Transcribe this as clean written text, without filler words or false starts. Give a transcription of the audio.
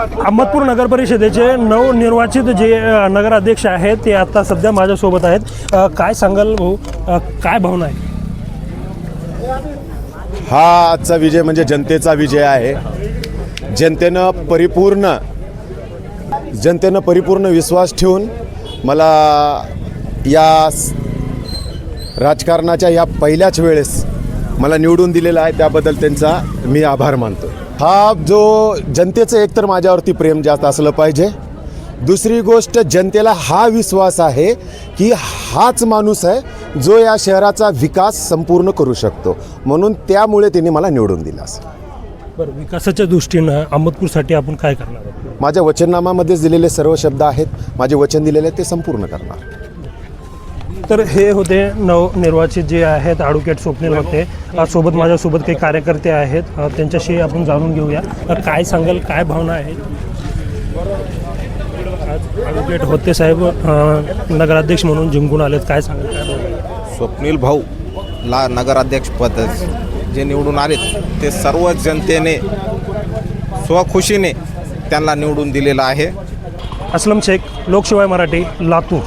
अहमदपूर नगर परिषदेचे नवनिर्वाचित जे नगराध्यक्ष आहेत ते आता सध्या माझ्यासोबत आहेत. काय सांगाल भाऊ, काय भावना आहे? हा आजचा विजय म्हणजे जनतेचा विजय आहे. जनतेनं परिपूर्ण विश्वास ठेवून मला या राजकारणाच्या या पहिल्याच वेळेस मला निवडून दिलेला आहे, त्याबद्दल त्यांचा मी आभार मानतो. हा जो जनतेचं एकतर माझ्यावरती प्रेम जास्त असलं पाहिजे. दुसरी गोष्ट, जनतेला हा विश्वास आहे की हाच माणूस आहे जो या शहराचा विकास संपूर्ण करू शकतो, म्हणून त्यामुळे त्यांनी मला निवडून दिलं. बरं, विकासाच्या दृष्टीनं अहमदपूरसाठी आपण काय करणार आहोत? माझ्या वचननामामध्येच दिलेले सर्व शब्द आहेत, माझे वचन दिलेले ते संपूर्ण करणार. तर हे होते नवनिर्वाचित जे आहेत ॲडव्होकेट स्वप्नील होते. सोबत माझ्यासोबत काही कार्यकर्ते आहेत, त्यांच्याशी आपण जाणून घेऊया. काय सांगाल, काय भावना आहेत? आज ॲडव्होकेट होते साहेब नगराध्यक्ष म्हणून जिंकून आलेत, काय सांगाल, काय भावना? स्वप्नील भाऊ ला नगराध्यक्षपद जे निवडून आलेत ते सर्व जनतेने स्वखुशीने त्यांना निवडून दिलेलं आहे. असलम शेख, लोकशिवाय मराठी, लातूर.